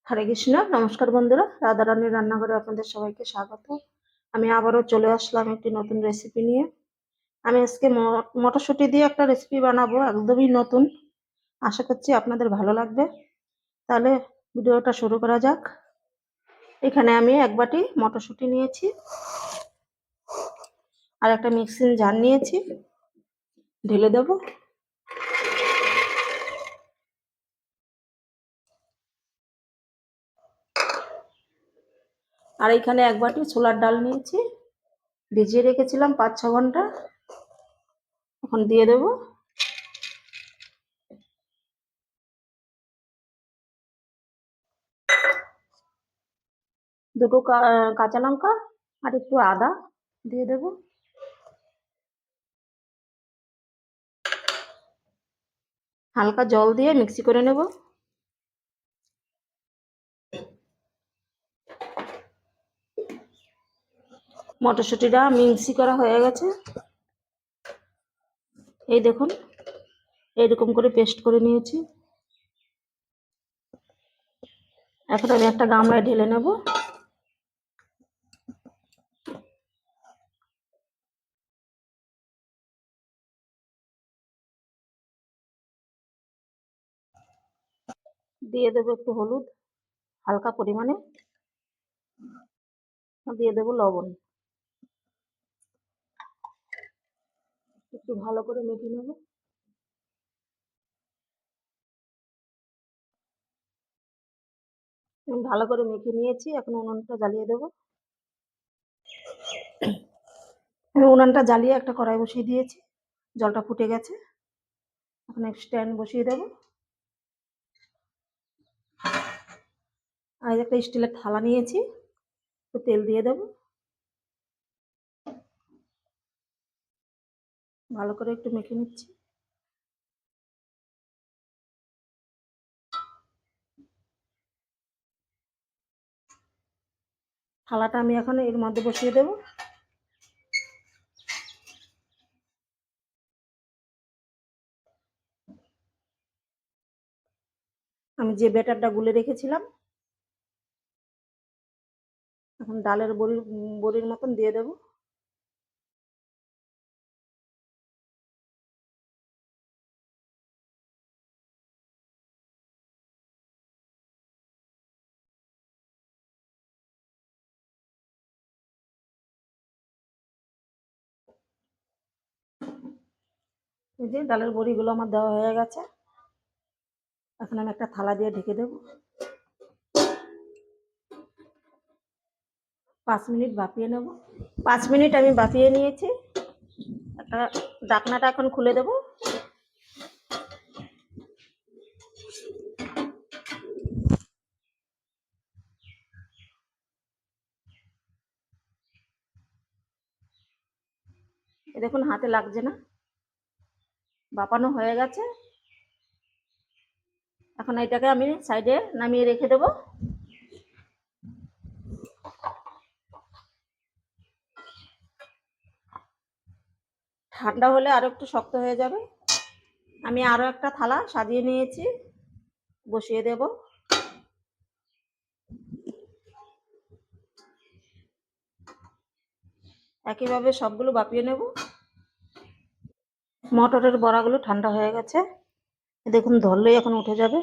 হরে কৃষ্ণ। নমস্কার বন্ধুরা, রাধারানীর রান্নাঘরে আপনাদের সবাইকে স্বাগত। আমি আবারও চলে আসলাম একটি নতুন রেসিপি নিয়ে। আমি আজকে মটরশুঁটি দিয়ে একটা রেসিপি বানাবো, একদমই নতুন। আশা করছি আপনাদের ভালো লাগবে। তাহলে ভিডিওটা শুরু করা যাক। এখানে আমি এক বাটি মটরশুঁটি নিয়েছি আর একটা মিক্সিং জার নিয়েছি, ঢেলে দেবো। আর এখানে এক বাটি ছোলার ডাল নিয়েছি, ভিজিয়ে রেখেছিলাম 5-6 ঘন্টা। এখন দিয়ে দেবো। দুটো কাঁচা লঙ্কা আর একটু আদা দিয়ে দেবো। হালকা জল দিয়ে মিক্সি করে নেব। মটরশুঁটিটা মিক্সি করা হয়ে গেছে, এই দেখুন এইরকম করে পেস্ট করে নিয়েছি। এখন আমি একটা গামলায় ঢেলে নেব। দিয়ে দেবো একটু হলুদ হালকা পরিমাণে, দিয়ে দেবো লবণ। একটু ভালো করে মেখে নেব। আমি ভালো করে মেখে নিয়েছি, এখন উনুনটা জ্বালিয়ে দেব। আমি উনুনটা জ্বালিয়ে একটা কড়াই বসিয়ে দিয়েছি, জলটা ফুটে গেছে। এখন স্ট্যান্ড বসিয়ে দেব। আর একটা স্টিলের থালা নিয়েছি, একটু তেল দিয়ে দেব। ভালো করে একটু মেখে নিচ্ছি। থালাটা আমি এখন এর মধ্যে বসিয়ে দেব। আমি যে ব্যাটারটা গুলে রেখেছিলাম, এখন ডালের বড়ির মতন দিয়ে দেব। এই যে ডালের বড়িগুলো আমার দেওয়া হয়ে গেছে। এখন আমি একটা থালা দিয়ে ঢেকে দেব। 5 মিনিট ভাপিয়ে নেব। 5 মিনিট আমি ভাপিয়ে নিয়েছি। একটা ঢাকনাটা এখন খুলে দেব। দেখুন হাতে লাগছে না, ভাপানো হয়ে গেছে। এখন এটাকে আমি সাইডে নামিয়ে রেখে দেব। ঠান্ডা হলে আরো একটু শক্ত হয়ে যাবে। আমি আরো একটা থালা সাজিয়ে নিয়েছি, বসিয়ে দেব। একইভাবে সবগুলো ভাপিয়ে নেব। মটরের বড়াগুলো ঠান্ডা হয়ে গেছে, দেখুন ধরলেই এখন উঠে যাবে।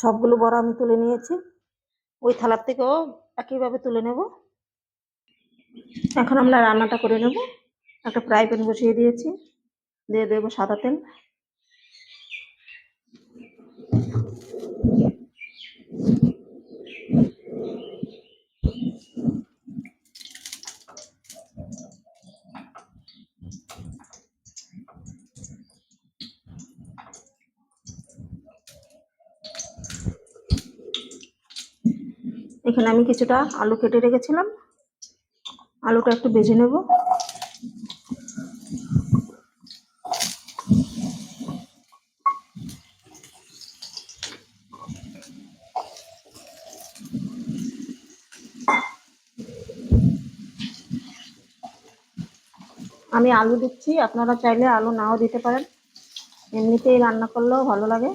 সবগুলো বড়া আমি তুলে নিয়েছি, ওই থালার থেকেও একইভাবে তুলে নেব। এখন আমরা রান্নাটা করে নেব। একটা ফ্রাই প্যান বসিয়ে দিয়েছি, দিয়ে দেবো সাদা তেল। এখানে আমি কিছুটা আলু কেটে রেখেছিলাম, আলুটা একটু ভেজে নেব। আমি আলু দিচ্ছি, আপনারা চাইলে আলু নাও দিতে পারেন, এমনিতেই রান্না করলেও ভালো লাগে।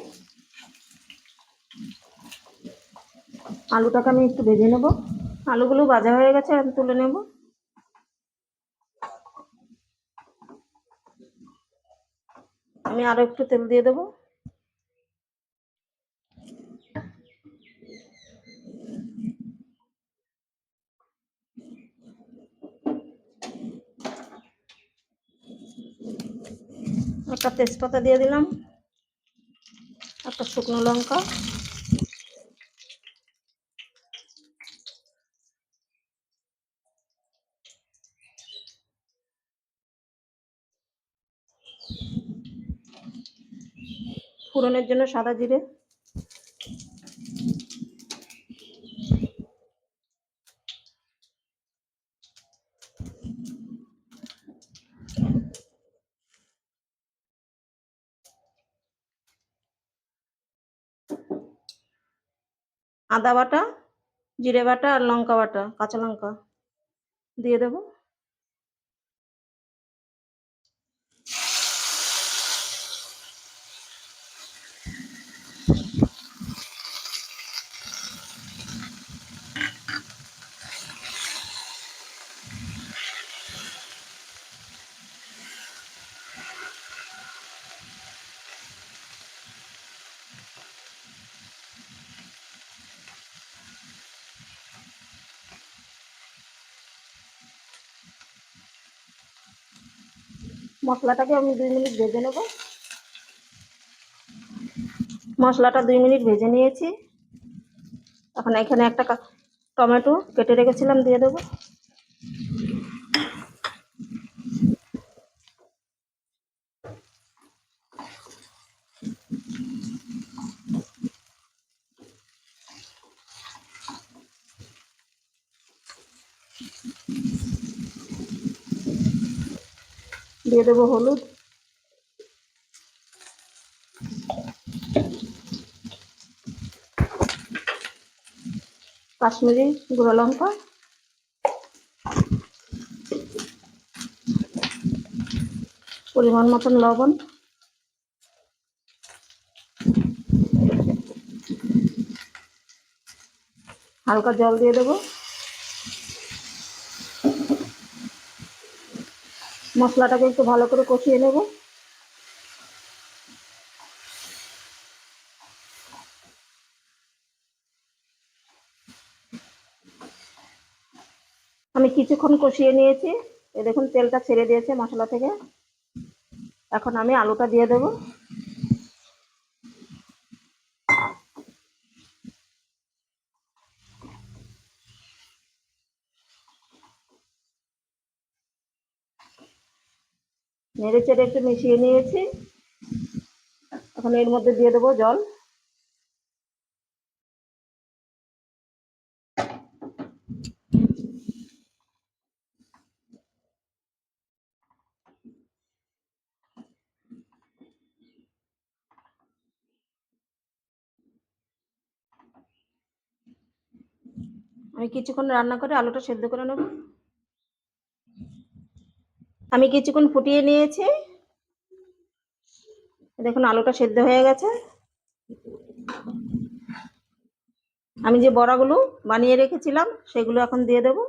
আলুটাকে আমি একটু ভেজে নেব। আলুগুলো ভাজা হয়ে গেছে, আমি তুলে নেব। আমি আরো একটু তেল দিয়ে দেবো। একটা তেজপাতা দিয়ে দিলাম, একটা শুকনো লঙ্কা, ফোড়নের জন্য সাদা জিরে, আদা বাটা, জিরে বাটা আর লঙ্কা বাটা, কাঁচা লঙ্কা দিয়ে দেবো। মশলাটাকে আমি 2 মিনিট ভেজে নেব। মশলাটা 2 মিনিট ভেজে নিয়েছি। এখন এখানে একটা টমেটো কেটে রেখেছিলাম দিয়ে দেবো। দিয়ে দেবো হলুদ, কাশ্মীরি গুঁড়ো লঙ্কা, পরিমাণ মতন লবণ, হালকা জল দিয়ে দেবো। মশলাটাকে একটু ভালো করে কষিয়ে নেব। আমি কিছুক্ষণ কষিয়ে নিয়েছি, এই দেখুন তেলটা ছেড়ে দিয়েছে মশলা থেকে। এখন আমি আলুটা দিয়ে দেবো। নেড়ে চেড়ে একটু মিশিয়ে নিয়েছি। এখন এর মধ্যে দিয়ে দেবো জল। আমি কিছুক্ষণ রান্না করে আলুটা সেদ্ধ করে নেব। আমি কিছুক্ষণ ফুটিয়ে নিয়েছি, দেখুন আলুটা সেদ্ধ হয়ে গেছে। আমি যে বড়াগুলো বানিয়ে রেখেছিলাম সেগুলো এখন দিয়ে দেবো।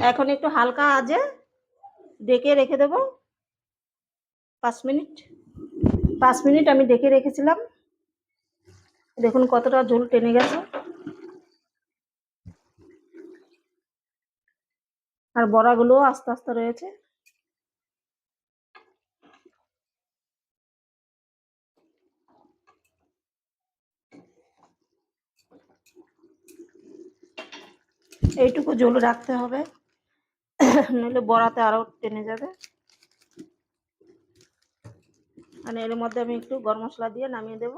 এখন একটু হালকা আঁচে ঢেকে রেখে দেবো 5 মিনিট। 5 মিনিট আমি ঢেকে রেখেছিলাম, দেখুন কতটা ঝোল টেনে গেছে। আর বড়াগুলোও আস্তে আস্তে রয়েছে। এইটুকু ঝোল রাখতে হবে, নইলে বড়াতে আরো টেনে যাবে। আর এর মধ্যে আমি একটু গরম মশলা দিয়ে নামিয়ে দেব।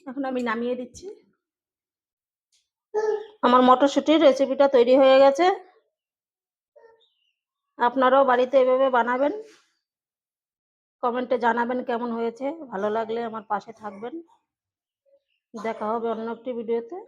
এখন আমি নামিয়ে দিচ্ছি। আমার মটরশুঁটির রেসিপিটা তৈরি হয়ে গেছে। আপনারাও বাড়িতে এভাবে বানাবেন, কমেন্টে জানাবেন কেমন হয়েছে। ভালো লাগলে আমার পাশে থাকবেন। দেখা হবে অন্য একটি ভিডিওতে।